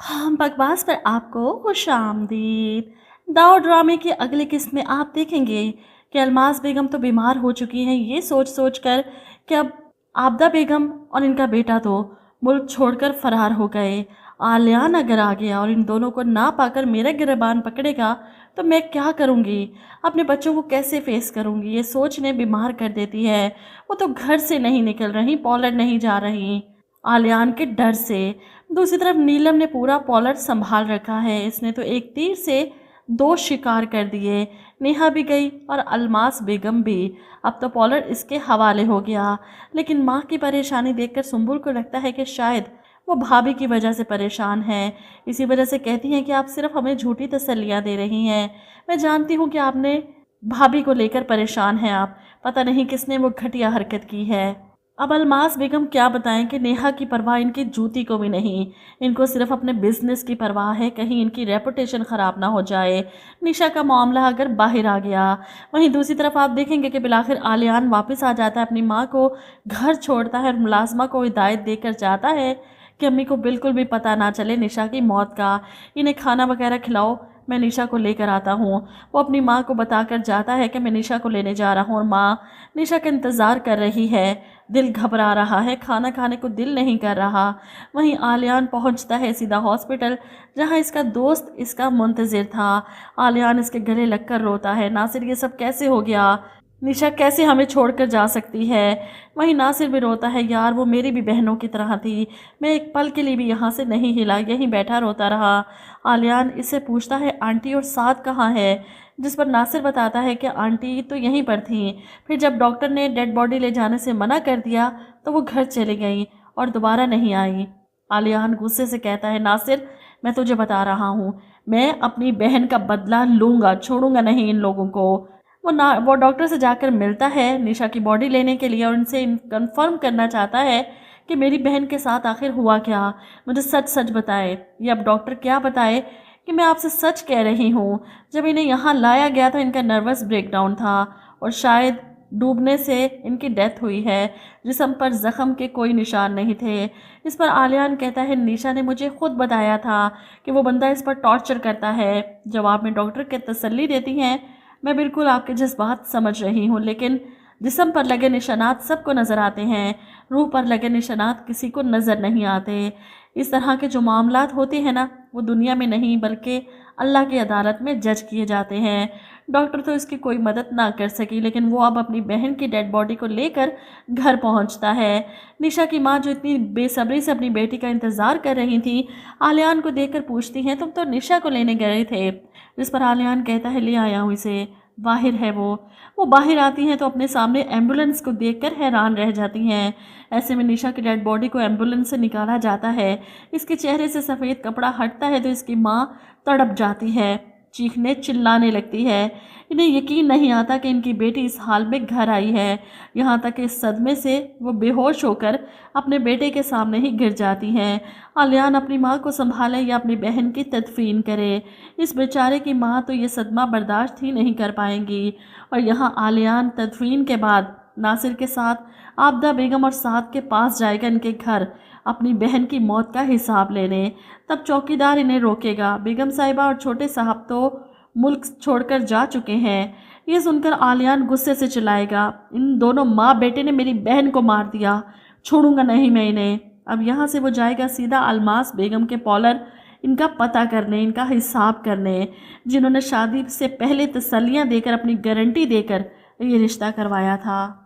हाँ, बकवास पर आपको खुशामदीद। दाऊ ड्रामे की अगली किस्त में आप देखेंगे कि अल्मास बेगम तो बीमार हो चुकी हैं, ये सोच सोच कर कि अब आबदा बेगम और इनका बेटा तो मुल्क छोड़कर फरार हो गए। आलियान अगर आ गया और इन दोनों को ना पाकर मेरा गिरबान पकड़ेगा तो मैं क्या करूँगी, अपने बच्चों को कैसे फेस करूँगी, ये सोचने बीमार कर देती है। वो तो घर से नहीं निकल रही, पोलैंड नहीं जा रही आलियान के डर से। दूसरी तरफ नीलम ने पूरा पोलैंड संभाल रखा है। इसने तो एक तीर से दो शिकार कर दिए। नेहा भी गई और अल्मास बेगम भी। अब तो पोलैंड इसके हवाले हो गया। लेकिन माँ की परेशानी देखकर सुंबुल को लगता है कि शायद वो भाभी की वजह से परेशान है। इसी वजह से कहती हैं कि आप सिर्फ हमें झूठी तसल्लियाँ दे रही हैं। मैं जानती हूँ कि आपने भाभी को लेकर परेशान हैं आप। पता नहीं किसने वो घटिया हरकत की है। अब अल्मास बेगम क्या बताएं कि नेहा की परवाह इनकी जूती को भी नहीं। इनको सिर्फ अपने बिजनेस की परवाह है, कहीं इनकी रेपुटेशन ख़राब ना हो जाए। निशा का मामला अगर बाहर आ गया। वहीं दूसरी तरफ आप देखेंगे कि बिलाखिर आलियान वापस आ जाता है, अपनी माँ को घर छोड़ता है और मुलाजमा को हिदायत देकर जाता है कि अम्मी को बिल्कुल भी पता ना चले निशा की मौत का। इन्हें खाना वगैरह खिलाओ, मैं निशा को लेकर आता हूँ। वो अपनी माँ को बताकर जाता है कि मैं निशा को लेने जा रहा हूँ और माँ निशा का इंतज़ार कर रही है। दिल घबरा रहा है, खाना खाने को दिल नहीं कर रहा। वहीं आलियान पहुँचता है सीधा हॉस्पिटल, जहाँ इसका दोस्त इसका मुंतज़िर था। आलियान इसके गले लगकर रोता है, नासिर ये सब कैसे हो गया, निशा कैसे हमें छोड़कर जा सकती है। वहीं नासिर भी रोता है, यार वो मेरी भी बहनों की तरह थी, मैं एक पल के लिए भी यहाँ से नहीं हिला, यहीं बैठा रोता रहा। आलियान इससे पूछता है आंटी और साथ कहाँ है, जिस पर नासिर बताता है कि आंटी तो यहीं पर थी, फिर जब डॉक्टर ने डेड बॉडी ले जाने से मना कर दिया तो वो घर चली गई और दोबारा नहीं आई। आलियान गुस्से से कहता है, नासिर मैं तुझे बता रहा हूँ, मैं अपनी बहन का बदला लूँगा, छोड़ूंगा नहीं इन लोगों को। वो डॉक्टर से जाकर मिलता है निशा की बॉडी लेने के लिए और उनसे कंफर्म करना चाहता है कि मेरी बहन के साथ आखिर हुआ क्या, मुझे सच सच बताए। ये अब डॉक्टर क्या बताए कि मैं आपसे सच कह रही हूँ, जब इन्हें यहाँ लाया गया था इनका नर्वस ब्रेकडाउन था और शायद डूबने से इनकी डेथ हुई है। जिस्म पर ज़ख़म के कोई निशान नहीं थे। इस पर आलियान कहता है, निशा ने मुझे खुद बताया था कि वो बंदा इस पर टॉर्चर करता है। जवाब में डॉक्टर के तसल्ली देती हैं, मैं बिल्कुल आपके जज्बात समझ रही हूँ, लेकिन जिस्म पर लगे निशानात सबको नज़र आते हैं, रूह पर लगे निशानात किसी को नज़र नहीं आते। इस तरह के जो मामलात होते हैं ना, वो दुनिया में नहीं बल्कि अल्लाह की अदालत में जज किए जाते हैं। डॉक्टर तो इसकी कोई मदद ना कर सकी, लेकिन वो अब अपनी बहन की डेड बॉडी को लेकर घर पहुंचता है। निशा की माँ जो इतनी बेसब्री से अपनी बेटी का इंतज़ार कर रही थी, आलियान को देखकर पूछती हैं, तुम तो निशा को लेने गए थे। जिस पर आलियान कहता है, ले आया हूँ इसे, बाहर है वो बाहर आती हैं तो अपने सामने एम्बुलेंस को देखकर हैरान रह जाती हैं। ऐसे में निशा की डेड बॉडी को एम्बुलेंस से निकाला जाता है। इसके चेहरे से सफ़ेद कपड़ा हटता है तो इसकी माँ तड़प जाती है, चीखने चिल्लाने लगती है। इन्हें यकीन नहीं आता कि इनकी बेटी इस हाल में घर आई है। यहाँ तक कि इस सदमे से वो बेहोश होकर अपने बेटे के सामने ही गिर जाती हैं। आलियान अपनी माँ को संभाले या अपनी बहन की तदफीन करे। इस बेचारे की माँ तो ये सदमा बर्दाश्त ही नहीं कर पाएंगी। और यहाँ आलियान तदफीन के बाद नासिर के साथ आबदा बेगम और साद के पास जाएगा इनके घर, अपनी बहन की मौत का हिसाब लेने। तब चौकीदार इन्हें रोकेगा। बेगम साहिबा और छोटे साहब तो मुल्क छोड़कर जा चुके हैं। ये सुनकर आलियान गुस्से से चिल्लाएगा, इन दोनों माँ बेटे ने मेरी बहन को मार दिया, छोड़ूंगा नहीं मैं इन्हें। अब यहाँ से वो जाएगा सीधा अल्मास बेगम के पॉलर, इनका पता करने, इनका हिसाब करने, जिन्होंने शादी से पहले तसल्लियाँ देकर, अपनी गारंटी देकर ये रिश्ता करवाया था।